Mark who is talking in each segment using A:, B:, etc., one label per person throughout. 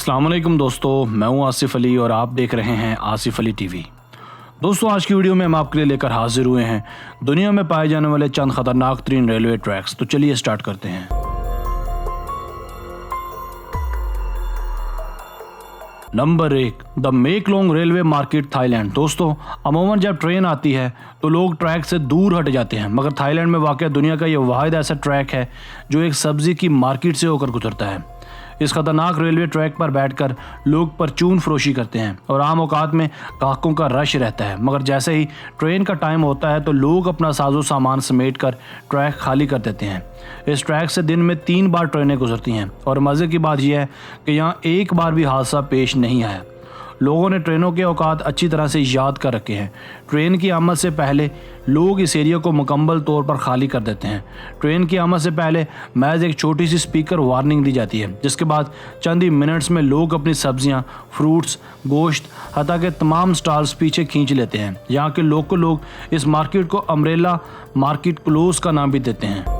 A: अस्सलाम वालेकुम दोस्तों, मैं हूं आसिफ अली और आप देख रहे हैं आसिफ अली टीवी। दोस्तों, आज की वीडियो में हम आपके लिए लेकर हाजिर हुए हैं दुनिया में पाए जाने वाले चंद खतरनाक तरीन रेलवे ट्रैक्स। तो चलिए स्टार्ट करते हैं। Number 1, the मेकलोंग railway market, Thailand. दोस्तों, अमूमन जब ट्रेन आती है तो लोग ट्रैक से दूर हट जाते हैं, मगर थाईलैंड में वाक़ दुनिया का ये वाहिद ऐसा ट्रैक है जो एक सब्जी की मार्केट से होकर गुजरता है। इस खतरनाक रेलवे ट्रैक पर बैठकर लोग परचून फरोशी करते हैं और आम औकात में ग्राहकों का रश रहता है, मगर जैसे ही ट्रेन का टाइम होता है तो लोग अपना साजो सामान समेट कर ट्रैक खाली कर देते हैं। इस ट्रैक से दिन में 3 बार ट्रेनें गुजरती हैं और मज़े की बात यह है कि यहाँ एक बार भी हादसा पेश नहीं आया। लोगों ने ट्रेनों के औकात अच्छी तरह से याद कर रखे हैं। ट्रेन की आमद से पहले लोग इस एरिया को मुकम्मल तौर पर खाली कर देते हैं। ट्रेन की आमद से पहले महज एक छोटी सी स्पीकर वार्निंग दी जाती है, जिसके बाद चंद ही मिनट्स में लोग अपनी सब्जियां, फ्रूट्स, गोश्त, हत्ता के तमाम स्टॉल्स पीछे खींच लेते हैं। यहाँ के लोकल लोग इस मार्केट को अम्ब्रेला मार्केट क्लोज का नाम भी देते हैं।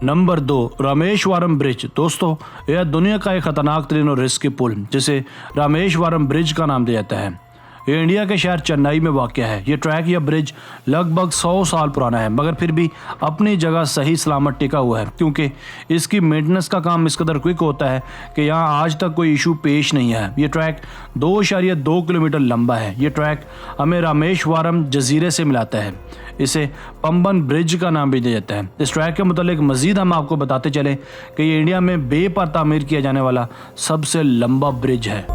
A: Number 2, Rameswaram bridge. दोस्तों, यह दुनिया का एक खतरनाक तरीन और रिस्की पुल जिसे रामेश्वरम ब्रिज का नाम दिया जाता है। ये इंडिया के शहर चेन्नई में वाक़या है। ये ट्रैक या ब्रिज लगभग 100 साल पुराना है, मगर फिर भी अपनी जगह सही सलामत टिका हुआ है, क्योंकि इसकी मेंटेनेंस का काम इस कदर क्विक होता है कि यहाँ आज तक कोई इशू पेश नहीं है। ये ट्रैक 2.2 किलोमीटर लंबा है। ये ट्रैक हमें रामेश्वरम जजीरे से मिलाता है। इसे पंबन ब्रिज का नाम भी दिया जाता है। इस ट्रैक के मुतालिक मजीद हम आपको बताते चले कि ये इंडिया में बे पर तामीर किया जाने वाला सबसे लंबा ब्रिज है।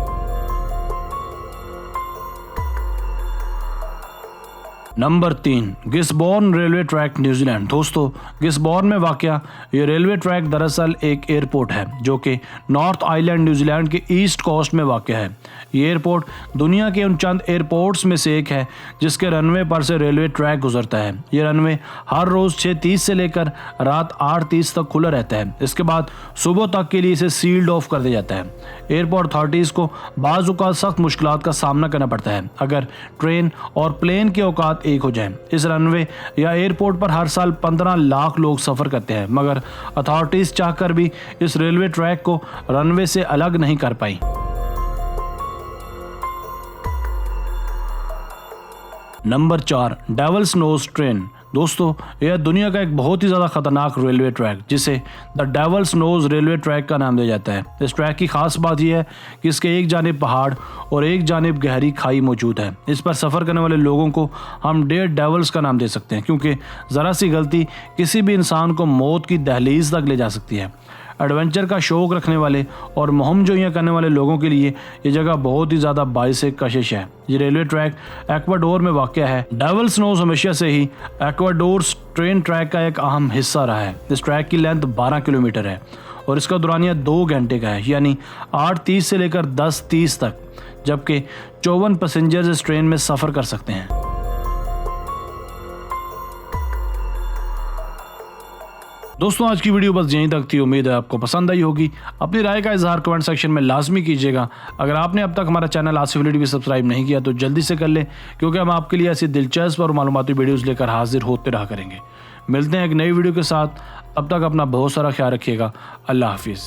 A: Number 3, Gisborne railway track, New Zealand. दोस्तों, गिसबॉर्न में वाक़या ये रेलवे ट्रैक दरअसल एक एयरपोर्ट है जो कि नॉर्थ आइलैंड न्यूजीलैंड के ईस्ट कोस्ट में वाक़या है। ये एयरपोर्ट दुनिया के उन चंद एयरपोर्ट्स में से एक है जिसके रनवे पर से रेलवे ट्रैक गुजरता है। ये रनवे हर रोज़ 6:30 से लेकर रात 8:30 तक खुला रहता है। इसके बाद सुबह तक के लिए इसे सील्ड ऑफ कर दिया जाता है। एयरपोर्ट अथॉरिटीज़ को बाज़ औक़ात सख्त मुश्किलात का सामना करना पड़ता है अगर ट्रेन और प्लेन के औकात एक हो जाए। इस रनवे या एयरपोर्ट पर हर साल 15 लाख लोग सफर करते हैं, मगर अथॉरिटीज चाहकर भी इस रेलवे ट्रैक को रनवे से अलग नहीं कर पाई। Number 4, devil's nose train. दोस्तों, यह दुनिया का एक बहुत ही ज़्यादा खतरनाक रेलवे ट्रैक जिसे the devil's nose railway track का नाम दिया जाता है। इस ट्रैक की खास बात यह है कि इसके एक जानिब पहाड़ और एक जानिब गहरी खाई मौजूद है। इस पर सफ़र करने वाले लोगों को हम डेयर डेविल्स का नाम दे सकते हैं, क्योंकि ज़रा सी गलती किसी भी इंसान को मौत की दहलीज तक ले जा सकती है। एडवेंचर का शौक़ रखने वाले और मुहिम-जोइयां करने वाले लोगों के लिए ये जगह बहुत ही ज़्यादा बाइसे कशिश है। ये रेलवे ट्रैक एक्वाडोर में वाक़या है। डेविल्स नोज हमेशा से ही एक्वाडोर ट्रेन ट्रैक का एक अहम हिस्सा रहा है। इस ट्रैक की लेंथ 12 किलोमीटर है और इसका दुरानिया 2 घंटे का है, यानी 8:30 से लेकर 10:30 तक, जबकि 54 पैसेंजर्स इस ट्रेन में सफ़र कर सकते हैं। दोस्तों, आज की वीडियो बस यहीं तक थी। उम्मीद है आपको पसंद आई होगी। अपनी राय का इजहार कमेंट सेक्शन में लाजमी कीजिएगा। अगर आपने अब तक हमारा channel Asif Ali TV subscribe नहीं किया तो जल्दी से कर लें, क्योंकि हम आपके लिए ऐसी दिलचस्प और मालूमाती वीडियोज़ लेकर हाजिर होते रहा करेंगे। मिलते हैं एक नई वीडियो के साथ। तब तक अपना बहुत सारा ख्याल रखिएगा। अल्लाह हाफिज़।